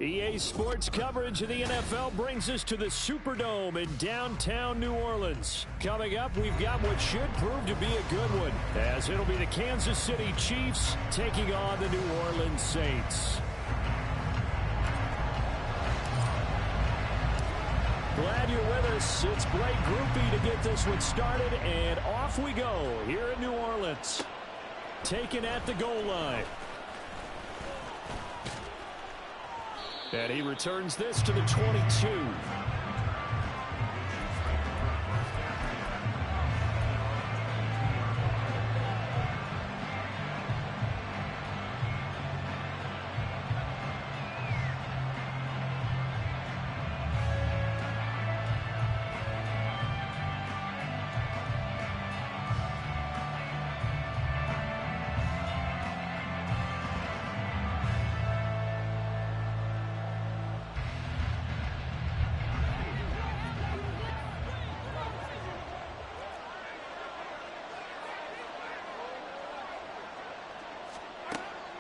EA Sports coverage of the NFL brings us to the Superdome in downtown New Orleans. Coming up, we've got what should prove to be a good one, as it'll be the Kansas City Chiefs taking on the New Orleans Saints. Glad you're with us. It's Blake Groupie to get this one started, and off we go here in New Orleans. Taken at the goal line. And he returns this to the 22.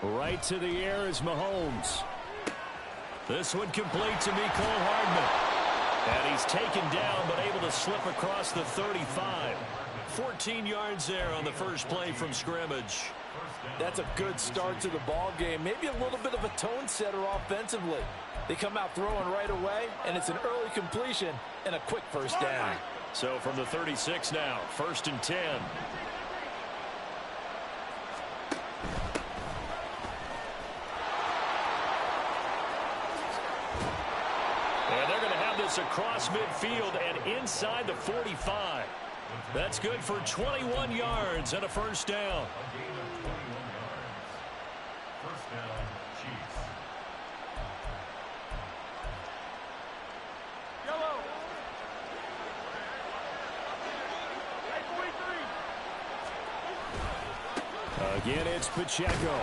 Right to the air is Mahomes. This one complete to Mecole Hardman. And he's taken down but able to slip across the 35. 14 yards there on the first play from scrimmage. That's a good start to the ball game. Maybe a little bit of a tone setter offensively. They come out throwing right away, and it's an early completion and a quick first down. So from the 36 now, 1st and 10. Across midfield and inside the 45. That's good for 21 yards and a first down. First down, Chiefs. Yellow. Again, it's Pacheco.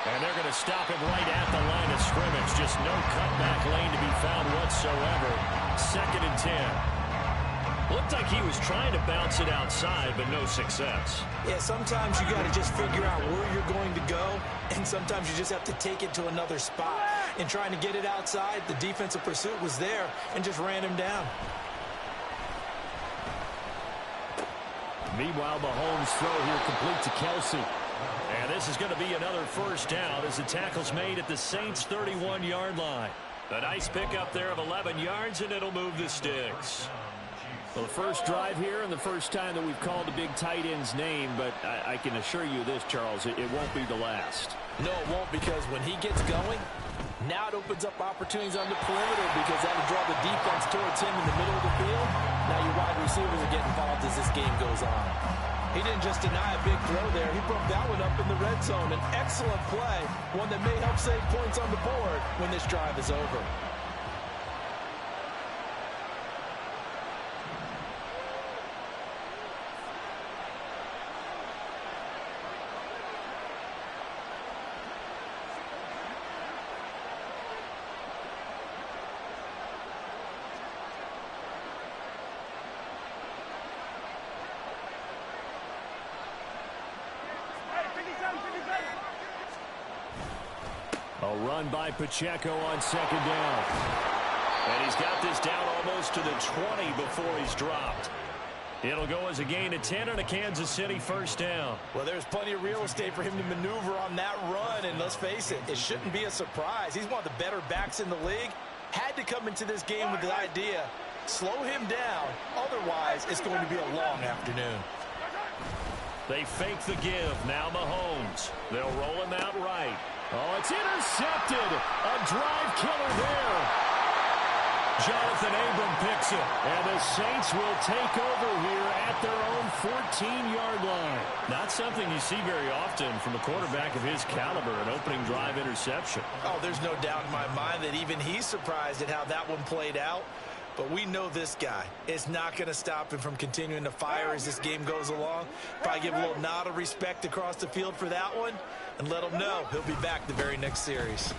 And they're going to stop him right at the line of scrimmage. Just no cutback lane to be found whatsoever. 2nd and 10. Looked like he was trying to bounce it outside, but no success. Yeah, sometimes you got to just figure out where you're going to go, and sometimes you just have to take it to another spot. And trying to get it outside, the defensive pursuit was there and just ran him down. Meanwhile, Mahomes' throw here complete to Kelsey. And this is going to be another first down as the tackle's made at the Saints' 31-yard line. A nice pickup there of 11 yards, and it'll move the sticks. Well, the first drive here and the first time that we've called a big tight end's name, but I can assure you this, Charles, it won't be the last. No, it won't, because when he gets going, now it opens up opportunities on the perimeter because that'll draw the defense towards him in the middle of the field. Now your wide receivers are getting involved as this game goes on. He didn't just deny a big throw there. He broke that one up in the red zone. An excellent play, one that may help save points on the board when this drive is over. A run by Pacheco on 2nd down. And he's got this down almost to the 20 before he's dropped. It'll go as a gain of 10 on a Kansas City first down. Well, there's plenty of real estate for him to maneuver on that run, and let's face it, it shouldn't be a surprise. He's one of the better backs in the league, Had to come into this game with the idea, slow him down, otherwise it's going to be a long afternoon. They fake the give. Now Mahomes. They'll roll him out right. Oh, it's intercepted. A drive killer there. Jonathan Abram picks it. And the Saints will take over here at their own 14-yard line. Not something you see very often from a quarterback of his caliber, an opening drive interception. Oh, there's no doubt in my mind that even he's surprised at how that one played out. But we know this guy is not going to stop him from continuing to fire as this game goes along. Probably give a little nod of respect across the field for that one and let him know he'll be back the very next series.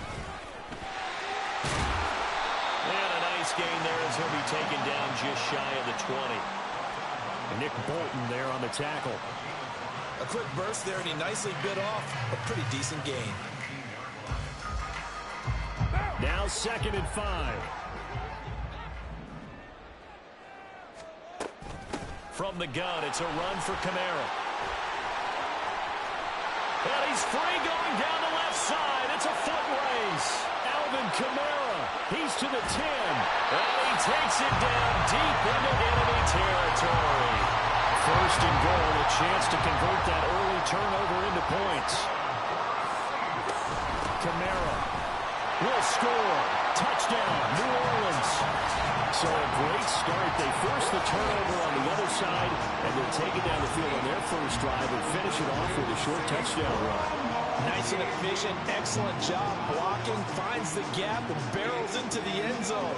And a nice gain there as he'll be taken down just shy of the 20. And Nick Bolton there on the tackle. A quick burst there, and he nicely bit off a pretty decent gain. Now 2nd and 5. From the gun, it's a run for Kamara. And he's free going down the left side. It's a foot race. Alvin Kamara, he's to the 10. And he takes it down deep into enemy territory. 1st and goal, a chance to convert that early turnover into points. Kamara will score. Touchdown, New Orleans. So a great start. They force the turnover on the other side, and they'll take it down the field on their first drive and finish it off with a short touchdown run. Nice and efficient, excellent job blocking, finds the gap and barrels into the end zone.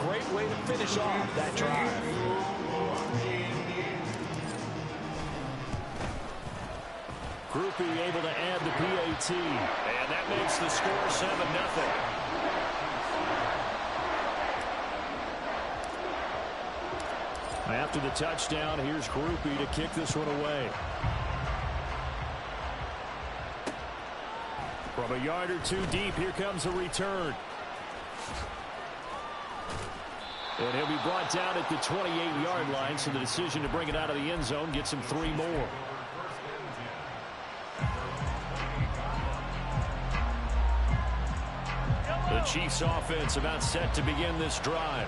Great way to finish off that drive. Groupie able to add the PAT, and that makes the score 7-0. After the touchdown, here's Groupie to kick this one away. From a yard or two deep, here comes a return. And he'll be brought down at the 28-yard line, so the decision to bring it out of the end zone gets him 3 more. The Chiefs offense about set to begin this drive.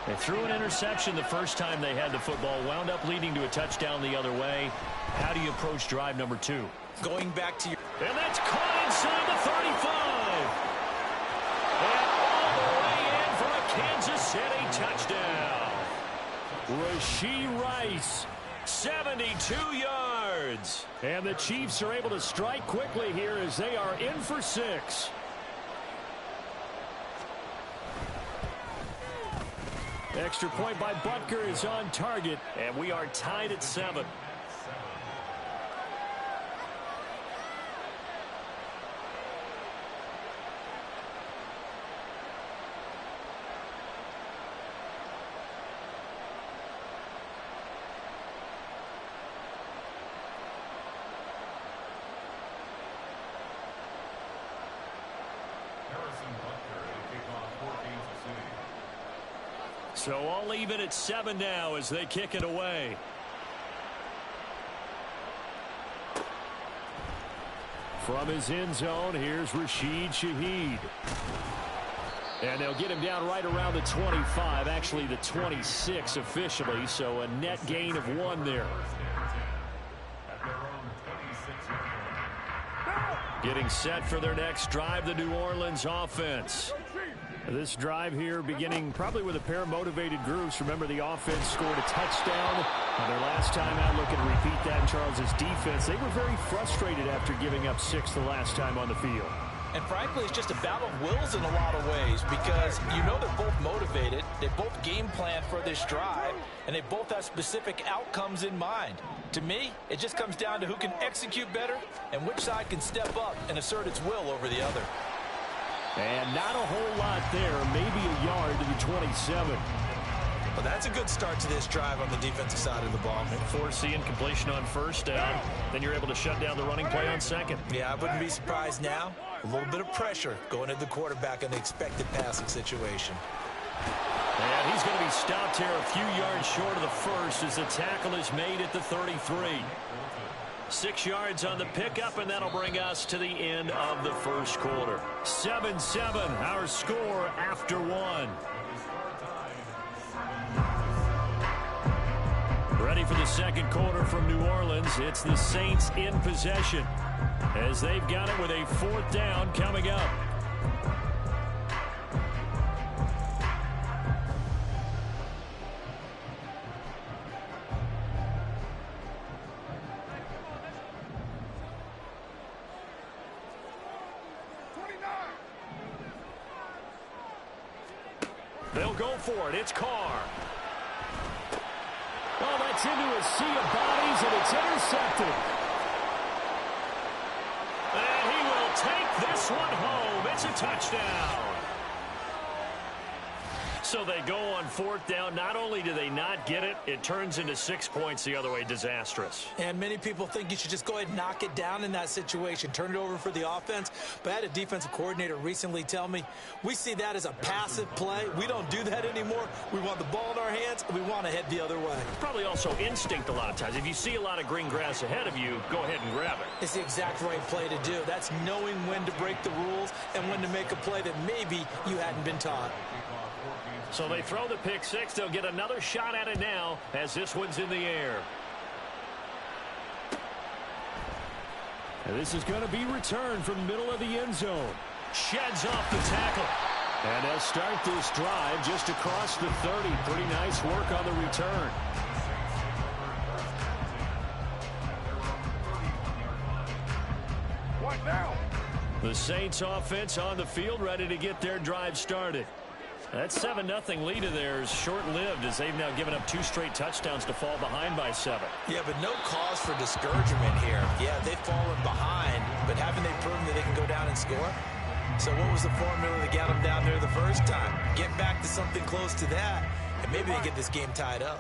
They threw an interception the first time they had the football, wound up leading to a touchdown the other way. How do you approach drive number 2? Going back to your... And that's caught inside the 35. And all the way in for a Kansas City touchdown. Rashee Rice, 72 yards. And the Chiefs are able to strike quickly here as they are in for 6. Extra point by Butker is on target, and we are tied at 7. So all even at 7 now as they kick it away. From his end zone, here's Rashid Shaheed. And they'll get him down right around the 25, actually the 26 officially, so a net gain of 1 there. Getting set for their next drive, the New Orleans offense. This drive here beginning probably with a pair of motivated groups. Remember, the offense scored a touchdown. Their last time out, looking to repeat that in Charles's defense. They were very frustrated after giving up 6 the last time on the field. And frankly, it's just a battle of wills in a lot of ways because you know they're both motivated. They both game plan for this drive, and they both have specific outcomes in mind. To me, it just comes down to who can execute better and which side can step up and assert its will over the other. And not a whole lot there, maybe a yard to the 27. Well, that's a good start to this drive on the defensive side of the ball. Forcing completion on 1st down, then you're able to shut down the running play on 2nd. Yeah, I wouldn't be surprised now. A little bit of pressure going at the quarterback in the expected passing situation. And he's going to be stopped here a few yards short of the 1st as the tackle is made at the 33. 6 yards on the pickup, and that'll bring us to the end of the first quarter. 7-7, our score after 1. Ready for the second quarter from New Orleans. It's the Saints in possession as they've got it with a 4th down coming up. They'll go for it. It's Carr. Oh, that's into a sea of bodies, and it's intercepted. And he will take this one home. It's a touchdown. So they go on 4th down. Not only do they not get it, it turns into 6 points the other way. Disastrous. And many people think you should just go ahead and knock it down in that situation. Turn it over for the offense. But I had a defensive coordinator recently tell me, we see that as a passive play. We don't do that anymore. We want the ball in our hands, and we want to head the other way. Probably also instinct a lot of times. If you see a lot of green grass ahead of you, go ahead and grab it. It's the exact right play to do. That's knowing when to break the rules and when to make a play that maybe you hadn't been taught. So they throw the pick 6. They'll get another shot at it now as this one's in the air. And this is going to be returned from the middle of the end zone. Sheds off the tackle. And they'll start this drive just across the 30. Pretty nice work on the return. What now? The Saints offense on the field, ready to get their drive started. That 7-0 lead of theirs short-lived as they've now given up 2 straight touchdowns to fall behind by 7. Yeah, but no cause for discouragement here. Yeah, they've fallen behind, but haven't they proven that they can go down and score? So what was the formula that got them down there the first time? Get back to something close to that, and maybe they get this game tied up.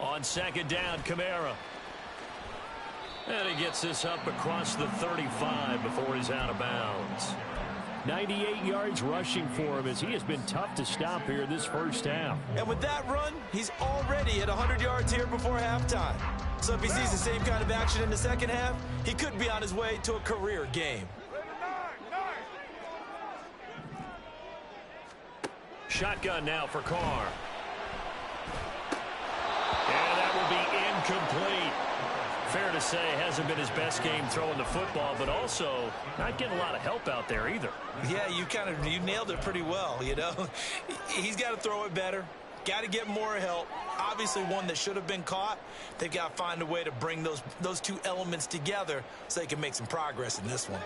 On 2nd down, Kamara. And he gets this up across the 35 before he's out of bounds. 98 yards rushing for him as he has been tough to stop here this first half. And with that run, he's already at 100 yards here before halftime. So if he sees the same kind of action in the second half, he could be on his way to a career game. Shotgun now for Carr. And that will be incomplete. Fair to say, hasn't been his best game throwing the football, but also not getting a lot of help out there either. Yeah, you nailed it pretty well, you know. He's got to throw it better. Got to get more help. Obviously one that should have been caught. They've got to find a way to bring those 2 elements together so they can make some progress in this one.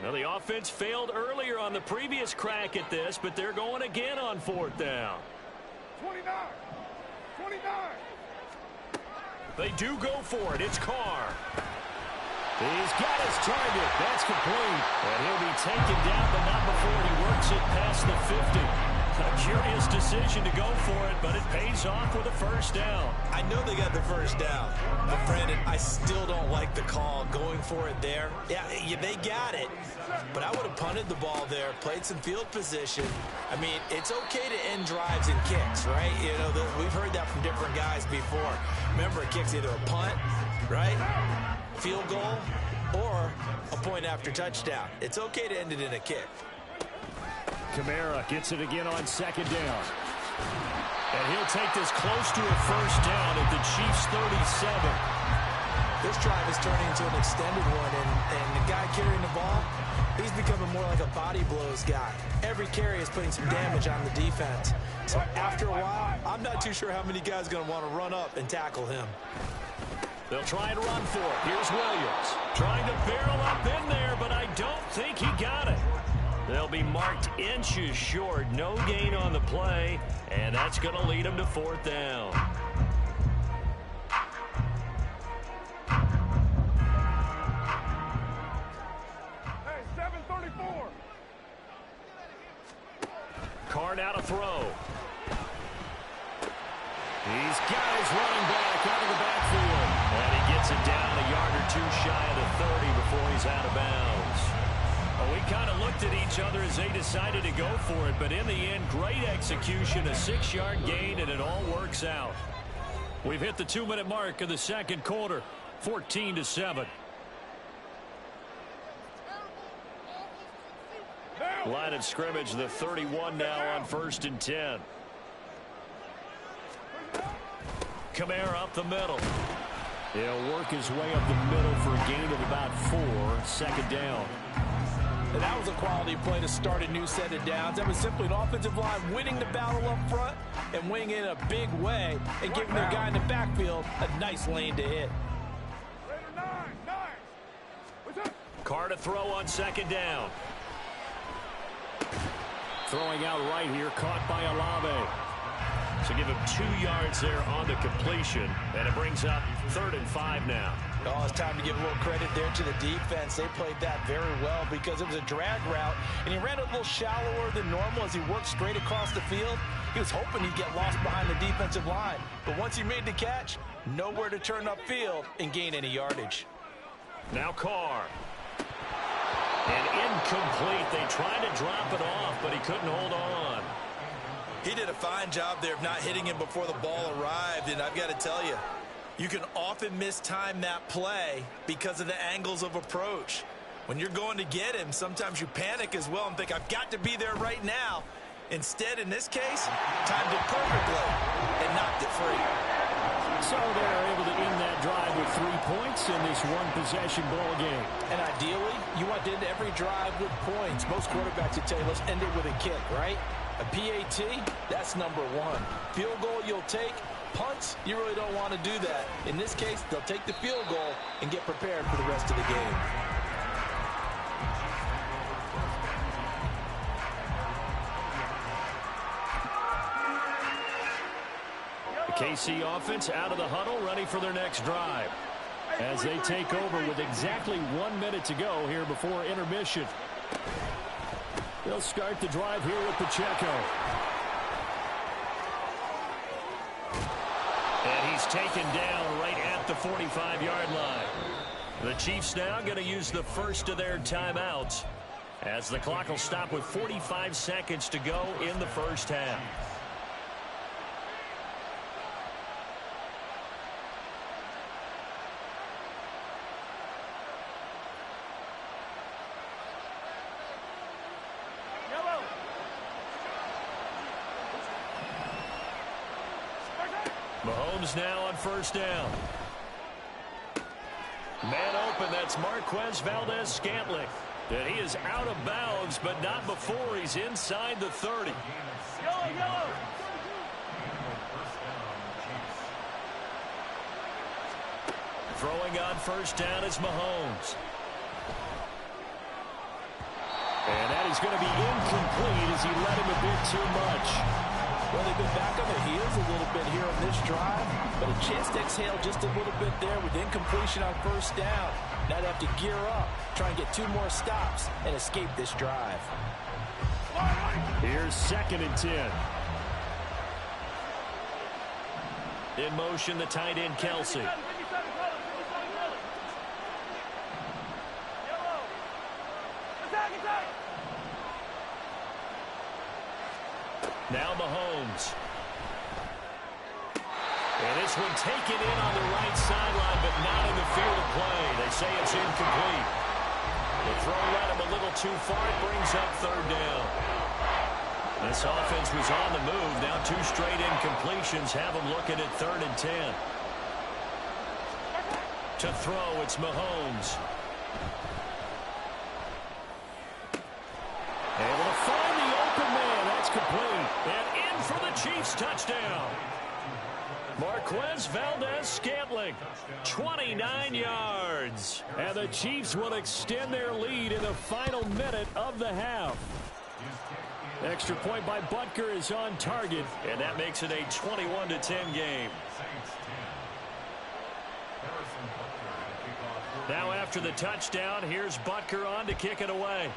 Now the offense failed earlier on the previous crack at this, but they're going again on 4th down. 29. They do go for it. It's Carr. He's got his target. That's complete. And he'll be taken down, but not before he works it past the 50. A curious decision to go for it, but it pays off with a first down. I know they got the first down, but Brandon, I still don't like the call going for it there. Yeah, they got it, but I would have punted the ball there, played some field position. I mean, it's okay to end drives and kicks, right? You know, we've heard that from different guys before. Remember, a kick's either a punt, right, field goal, or a point after touchdown. It's okay to end it in a kick. Kamara gets it again on 2nd down. And he'll take this close to a first down at the Chiefs' 37. This drive is turning into an extended one, and the guy carrying the ball, he's becoming more like a body blows guy. Every carry is putting some damage on the defense. So after a while, I'm not too sure how many guys are going to want to run up and tackle him. They'll try and run for it. Here's Williams. Trying to barrel up in there, but I don't think he got it. They'll be marked inches short. No gain on the play, and that's going to lead them to 4th down. Hey, 7:34. Carr now to throw. He's got his running back out of the backfield. And he gets it down a yard or 2 shy of the 30 before he's out of bounds. Well, we kind of looked at each other as they decided to go for it, but in the end, great execution, a 6-yard gain, and it all works out. We've hit the 2-minute mark of the second quarter. 14-7. Line of scrimmage, the 31 now on 1st and 10. Kamara up the middle. He'll work his way up the middle for a gain of about 4. 2nd down. And that was a quality play to start a new set of downs. That was simply an offensive line winning the battle up front and winning in a big way and giving their guy in the backfield a nice lane to hit. Carr to throw on 2nd down. Throwing out right here, caught by Olave. So give him 2 yards there on the completion, and it brings up 3rd and 5 now. Oh, it's time to give a little credit there to the defense. They played that very well because it was a drag route, and he ran it a little shallower than normal as he worked straight across the field. He was hoping he'd get lost behind the defensive line, but once he made the catch, nowhere to turn upfield and gain any yardage. Now Carr. And incomplete. They tried to drop it off, but he couldn't hold on. He did a fine job there of not hitting him before the ball arrived, and I've got to tell you, you can often mistime that play because of the angles of approach. When you're going to get him, sometimes you panic as well and think, I've got to be there right now. Instead, in this case, timed it perfectly and knocked it free. So they're able to end that drive with 3 points in this one-possession ball game. And ideally, you want to end every drive with points. Most quarterbacks would tell you, let's end it with a kick, right? A PAT, that's number 1. Field goal you'll take. Punts, you really don't want to do that. In this case, they'll take the field goal and get prepared for the rest of the game. The KC offense out of the huddle, ready for their next drive. As they take over with exactly 1 minute to go here before intermission. They'll start the drive here with Pacheco. And he's taken down right at the 45-yard line. The Chiefs now going to use the first of their timeouts as the clock will stop with 45 seconds to go in the first half. Mahomes now on 1st down. Man open, that's Marquez Valdez-Scantling. And he is out of bounds, but not before he's inside the 30. Yellow. Throwing on 1st down is Mahomes. And that is going to be incomplete as he led him a bit too much. Well, they've been back on their heels a little bit here on this drive, but a chance to exhale just a little bit there with incompletion on 1st down. Now they have to gear up, try and get 2 more stops, and escape this drive. Here's 2nd and 10. In motion, the tight end, Kelsey. Now Mahomes. And this one taken in on the right sideline, but not in the field of play. They say it's incomplete. The throw led him a little too far. It brings up 3rd down. This offense was on the move. Now 2 straight incompletions have them looking at 3rd and 10. To throw, it's Mahomes. Able to find the open man. That's complete. And in for the Chiefs touchdown. Marquez Valdez-Scantling, 29 yards. And the Chiefs will extend their lead in the final minute of the half. Extra point by Butker is on target, and that makes it a 21-10 game. Now after the touchdown, here's Butker on to kick it away.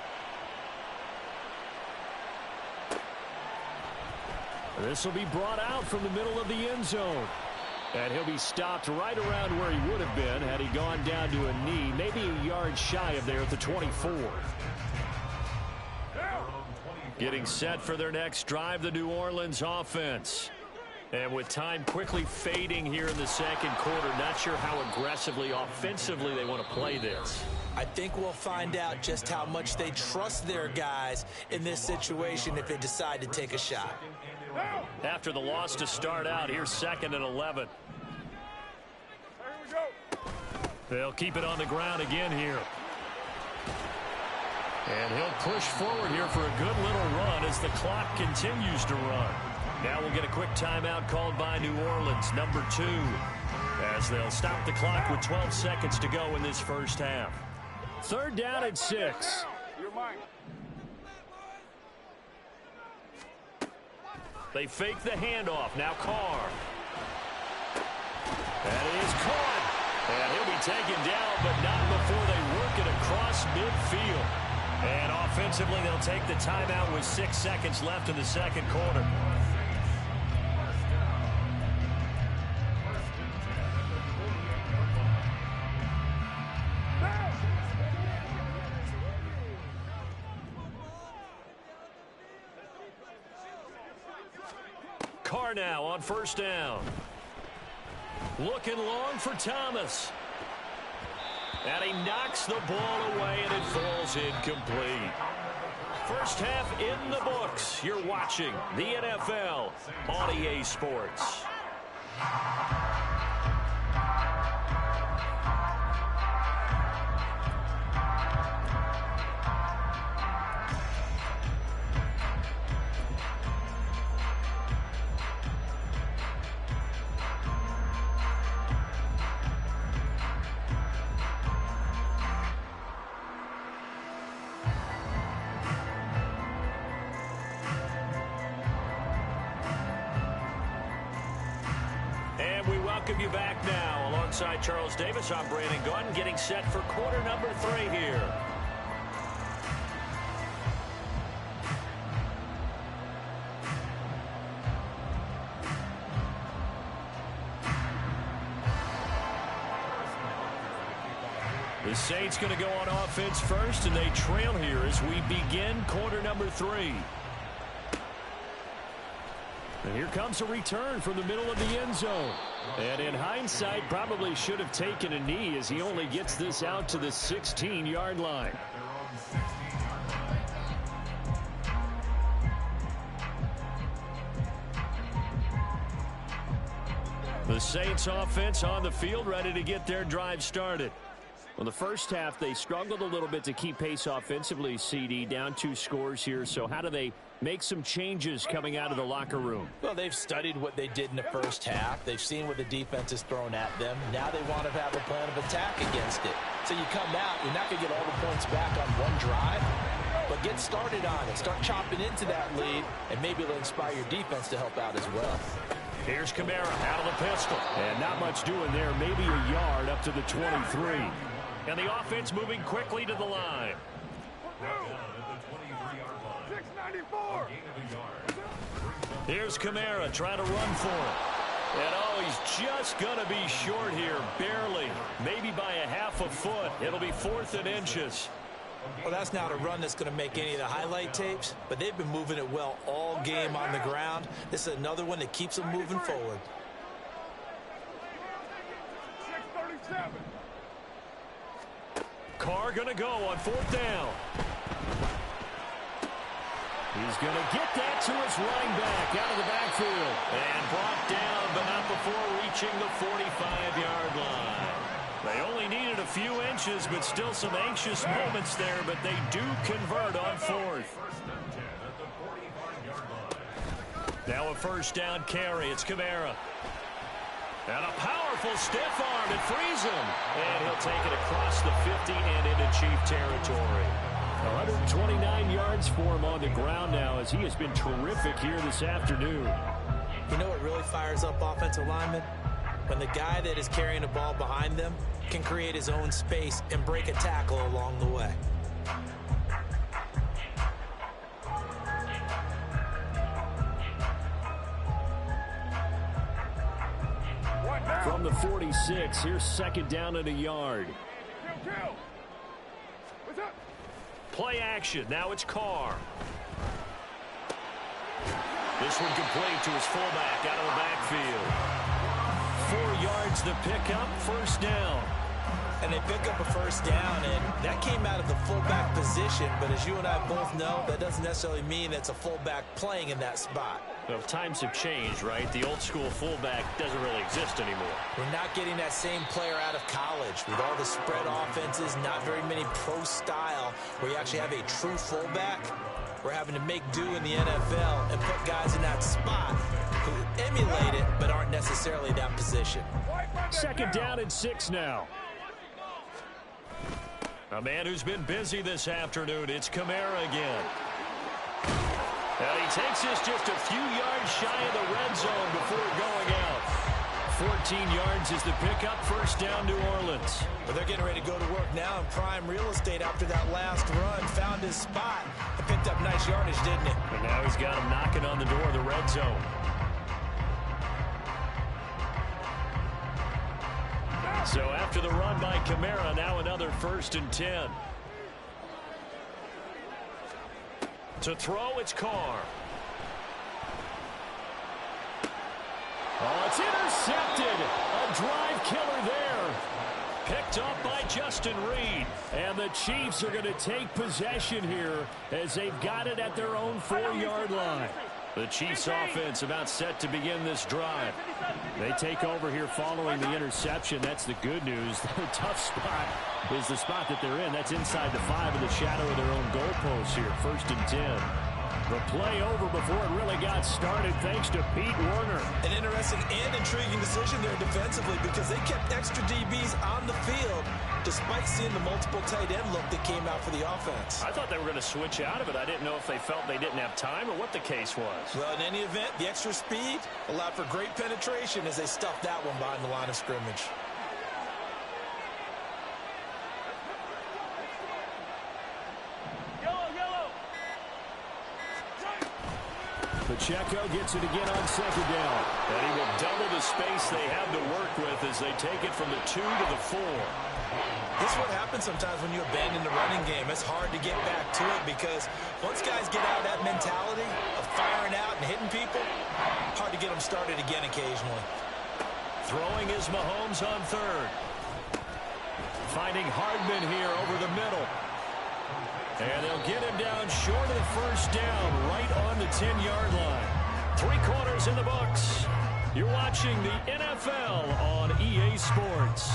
This will be brought out from the middle of the end zone. And he'll be stopped right around where he would have been had he gone down to a knee, maybe a yard shy of there at the 24. Getting set for their next drive, the New Orleans offense. And with time quickly fading here in the second quarter, not sure how aggressively, offensively they want to play this. I think we'll find out just how much they trust their guys in this situation if they decide to take a shot. After the loss to start out, here's 2nd and 11. They'll keep it on the ground again here. And he'll push forward here for a good little run as the clock continues to run. Now we'll get a quick timeout called by New Orleans, number 2, as they'll stop the clock with 12 seconds to go in this first half. 3rd down and 6. They fake the handoff. Now Carr. That is caught. And he'll be taken down, but not before they work it across midfield. And offensively, they'll take the timeout with 6 seconds left in the second quarter. Carr now on 1st down. Looking long for Thomas. And he knocks the ball away, and it falls incomplete. First half in the books. You're watching the NFL on EA Sports. Welcome you back now. Alongside Charles Davis, I'm Brandon Gunn, getting set for quarter number 3 here. The Saints going to go on offense first, and they trail here as we begin quarter number 3. And here comes a return from the middle of the end zone. And in hindsight, probably should have taken a knee as he only gets this out to the 16-yard line. The Saints offense on the field, ready to get their drive started. Well, the first half, they struggled a little bit to keep pace offensively, CD, down 2 scores here. So how do they make some changes coming out of the locker room? Well, they've studied what they did in the first half. They've seen what the defense has thrown at them. Now they want to have a plan of attack against it. So you come out, you're not going to get all the points back on one drive, but get started on it. Start chopping into that lead, and maybe it'll inspire your defense to help out as well. Here's Kamara out of the pistol. And not much doing there, maybe a yard up to the 23. And the offense moving quickly to the line. 694. Here's Kamara trying to run for it. And oh, he's just going to be short here, barely. Maybe by a half a foot. It'll be 4th and inches. Well, that's not a run that's going to make any of the highlight tapes, but they've been moving it well all game on the ground. This is another one that keeps them moving forward. 637. Carr going to go on 4th down. He's going to get that to his running back out of the backfield. And brought down, but not before reaching the 45-yard line. They only needed a few inches, but still some anxious moments there, but they do convert on 4th. Now a 1st down carry. It's Kamara. And a powerful stiff arm. It frees him. And he'll take it across the 50 and into Chief territory. 129 yards for him on the ground now as he has been terrific here this afternoon. You know what really fires up offensive linemen? When the guy that is carrying the ball behind them can create his own space and break a tackle along the way. From the 46, here's 2nd down and a yard. Play action. Now it's Carr. This one complete to his fullback out of the backfield. 4 yards the pickup, first down. And they pick up a first down, and that came out of the fullback position. But as you and I both know, that doesn't necessarily mean it's a fullback playing in that spot. Well, times have changed, right? The old school fullback doesn't really exist anymore. We're not getting that same player out of college. With all the spread offenses, not very many pro style where you actually have a true fullback. We're having to make do in the NFL and put guys in that spot who emulate it but aren't necessarily that position. Second down and 6 now. A man who's been busy this afternoon, it's Kamara again. And he takes this just a few yards shy of the red zone before going out. 14 yards is the pickup, first down New Orleans. But they're getting ready to go to work now in prime real estate after that last run. Found his spot and picked up nice yardage, didn't it? And now he's got him knocking on the door of the red zone. So after the run by Kamara, now another 1st and 10. To throw, it's Carr. Oh, it's intercepted. A drive killer there. Picked up by Justin Reed. And the Chiefs are going to take possession here as they've got it at their own 4-yard line. The Chiefs offense about set to begin this drive. They take over here following the interception. That's the good news. The tough spot is the spot that they're in. That's inside the 5 in the shadow of their own goalposts here. 1st and 10. The play over before it really got started thanks to Pete Werner. An interesting and intriguing decision there defensively because they kept extra DBs on the field despite seeing the multiple tight end look that came out for the offense. I thought they were going to switch out of it. I didn't know if they felt they didn't have time or what the case was. Well, in any event, the extra speed allowed for great penetration as they stuffed that one behind the line of scrimmage. Pacheco gets it again on 2nd down. And he will double the space they have to work with as they take it from the 2 to the 4. This is what happens sometimes when you abandon the running game. It's hard to get back to it because once guys get out of that mentality of firing out and hitting people, hard to get them started again occasionally. Throwing is Mahomes on 3rd. Finding Hardman here over the middle. And they'll get him down short of the 1st down, right on the 10-yard line. 3 quarters in the books. You're watching the NFL on EA Sports.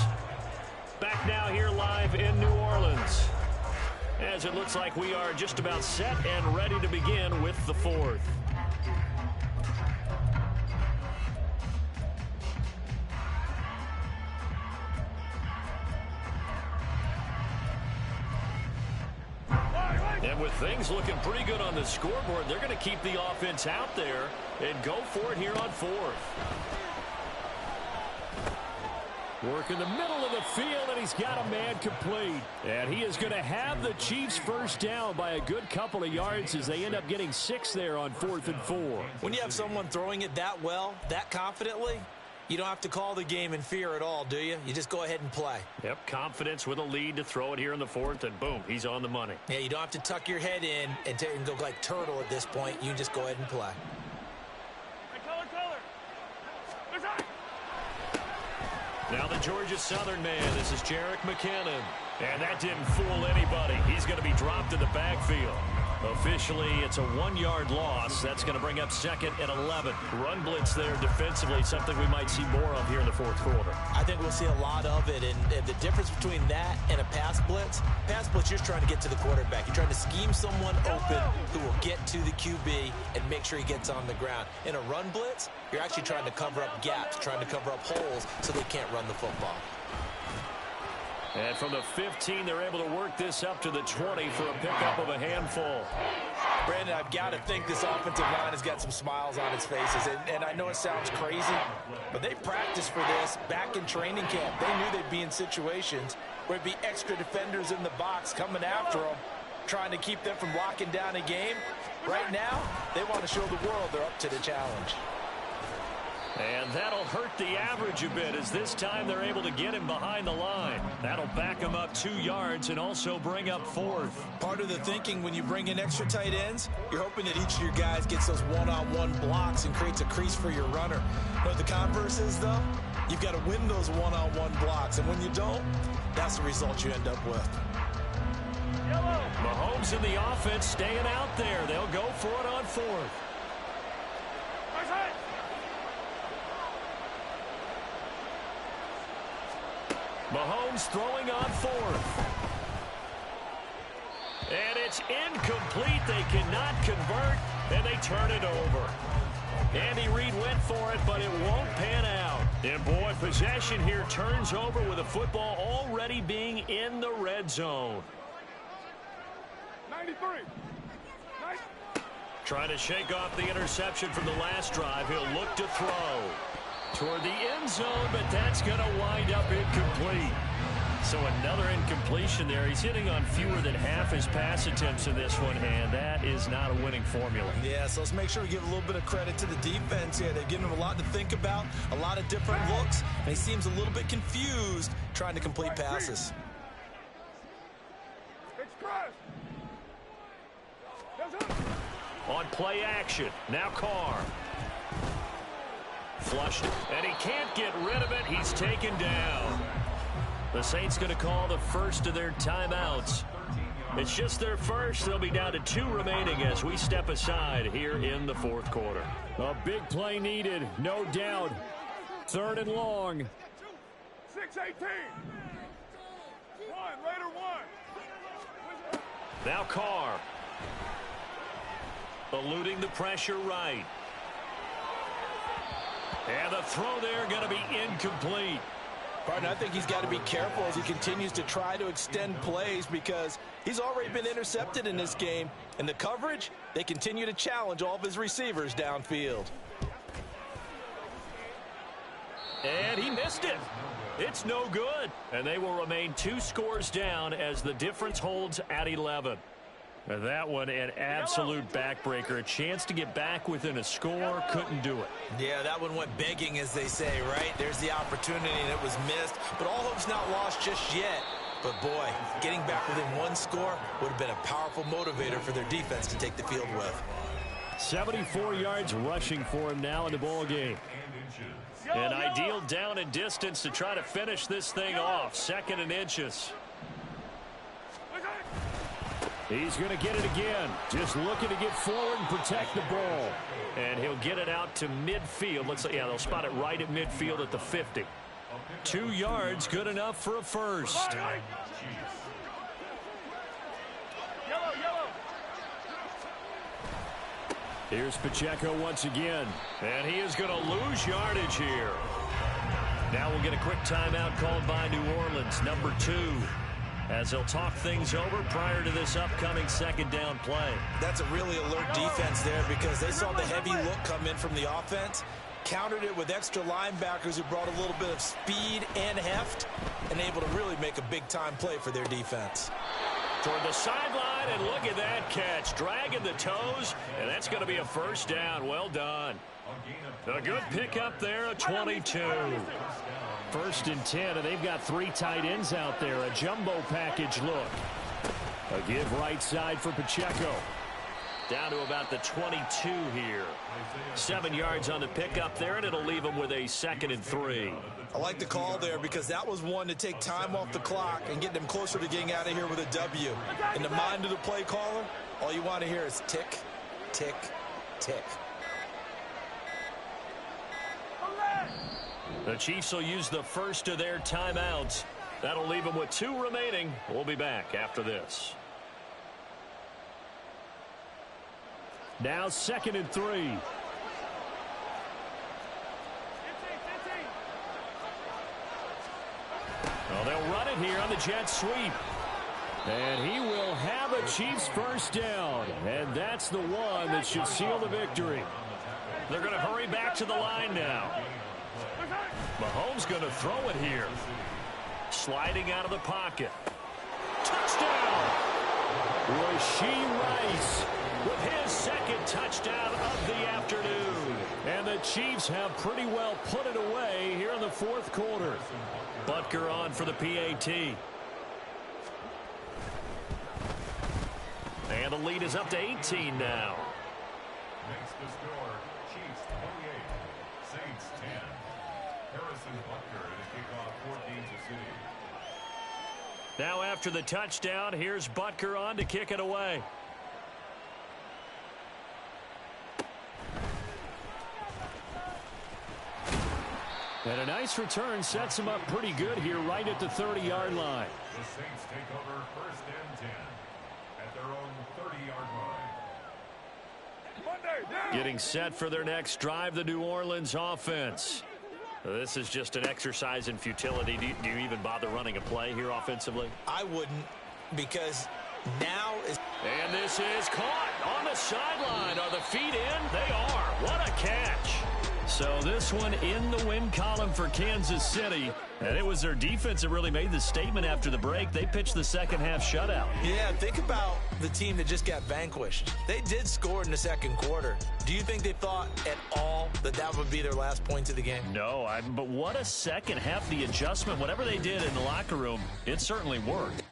Back now here live in New Orleans. As it looks like we are just about set and ready to begin with the 4th. And with things looking pretty good on the scoreboard, they're going to keep the offense out there and go for it here on 4th. Work in the middle of the field, and he's got a man complete. And he is going to have the Chiefs first down by a good couple of yards as they end up getting 6 there on 4th and 4. When you have someone throwing it that well, that confidently, you don't have to call the game in fear at all, do you? You just go ahead and play. Yep, confidence with a lead to throw it here in the 4th, and boom, he's on the money. Yeah, you don't have to tuck your head in and go like turtle at this point. You can just go ahead and play. Now the Georgia Southern man, this is Jerick McKinnon. And that didn't fool anybody. He's going to be dropped in the backfield. Officially, it's a 1-yard loss. That's going to bring up 2nd and 11. Run blitz there defensively, something we might see more of here in the 4th quarter. I think we'll see a lot of it. And the difference between that and a pass blitz, you're just trying to get to the quarterback. You're trying to scheme someone open who will get to the QB and make sure he gets on the ground. In a run blitz, you're actually trying to cover up gaps, trying to cover up holes so they can't run the football. And from the 15, they're able to work this up to the 20 for a pickup of a handful. Brandon, I've got to think this offensive line has got some smiles on its faces. And I know it sounds crazy, but they practiced for this back in training camp. They knew they'd be in situations where there'd be extra defenders in the box coming after them, trying to keep them from locking down a game. Right now, they want to show the world they're up to the challenge. And that'll hurt the average a bit as this time they're able to get him behind the line. That'll back him up 2 yards and also bring up 4th. Part of the thinking when you bring in extra tight ends, you're hoping that each of your guys gets those one-on-one blocks and creates a crease for your runner. But the converse is, though, you've got to win those one-on-one blocks. And when you don't, that's the result you end up with. Mahomes and the offense staying out there. They'll go for it on 4th. Mahomes throwing on 4th. And it's incomplete. They cannot convert, and they turn it over. Andy Reid went for it, but it won't pan out. And, boy, possession here turns over with the football already being in the red zone. 93. Trying to shake off the interception from the last drive. He'll look to throw toward the end zone, but that's going to wind up incomplete. So another incompletion there. He's hitting on fewer than half his pass attempts in this one, and that is not a winning formula. Yeah, so let's make sure we give a little bit of credit to the defense here. They've given him a lot to think about, a lot of different looks, and he seems a little bit confused trying to complete passes. Express. On play action, now Carr. Flushed it, and he can't get rid of it. He's taken down. The Saints going to call the first of their timeouts. It's just their first. They'll be down to 2 remaining as we step aside here in the 4th quarter. A big play needed, no doubt. 3rd and long. 6-18. Raider 1. Now Carr. Eluding the pressure right. And the throw there going to be incomplete. Partner, I think he's got to be careful as he continues to try to extend plays because he's already been intercepted in this game. And the coverage, they continue to challenge all of his receivers downfield. And he missed it. It's no good. And they will remain 2 scores down as the difference holds at 11. That one an absolute backbreaker. A chance to get back within a score. Couldn't do it. Yeah, that one went begging, as they say, right? There's the opportunity, and it was missed. But all hope's not lost just yet. But, boy, getting back within 1 score would have been a powerful motivator for their defense to take the field with. 74 yards rushing for him now in the ball game. An ideal down and distance to try to finish this thing off. 2nd and inches. He's going to get it again. Just looking to get forward and protect the ball. And he'll get it out to midfield. Looks like, yeah, they'll spot it right at midfield at the 50. 2 yards, good enough for a first. Here's Pacheco once again. And he is going to lose yardage here. Now we'll get a quick timeout called by New Orleans, number 2. As they'll talk things over prior to this upcoming 2nd down play. That's a really alert defense there because they saw the heavy look come in from the offense, countered it with extra linebackers who brought a little bit of speed and heft, and able to really make a big-time play for their defense. Toward the sideline, and look at that catch. Dragging the toes, and that's going to be a first down. Well done. A good pickup there, a 22. 1st and 10, and they've got 3 tight ends out there. A jumbo package look. A give right side for Pacheco. Down to about the 22 here. 7 yards on the pickup there, and it'll leave them with a 2nd and 3. I like the call there because that was one to take time off the clock and get them closer to getting out of here with a W. In the mind of the play caller, all you want to hear is tick, tick, tick. The Chiefs will use the first of their timeouts. That'll leave them with 2 remaining. We'll be back after this. Now 2nd and 3. Well, they'll run it here on the jet sweep. And he will have a Chiefs first down. And that's the one that should seal the victory. They're going to hurry back to the line now. Mahomes going to throw it here. Sliding out of the pocket. Touchdown! Rasheed Rice with his second touchdown of the afternoon. And the Chiefs have pretty well put it away here in the fourth quarter. Butker on for the PAT. And the lead is up to 18 now. Makes the score Chiefs 28, Saints 10. Harrison Butker to kick off 4 Kansas City. Now after the touchdown, here's Butker on to kick it away. And a nice return sets him up pretty good here right at the 30-yard line. The Saints take over 1st and 10 at their own 30-yard line. Monday, down. Getting set for their next drive, the New Orleans offense. This is just an exercise in futility. Do you even bother running a play here offensively? I wouldn't, because now is... And this is caught on the sideline. Are the feet in? They are. What a catch. So this one in the win column for Kansas City. And it was their defense that really made the statement after the break. They pitched the second half shutout. Yeah, think about the team that just got vanquished. They did score in the second quarter. Do you think they thought at all that that would be their last points of the game? No, but what a second half. The adjustment, whatever they did in the locker room, it certainly worked.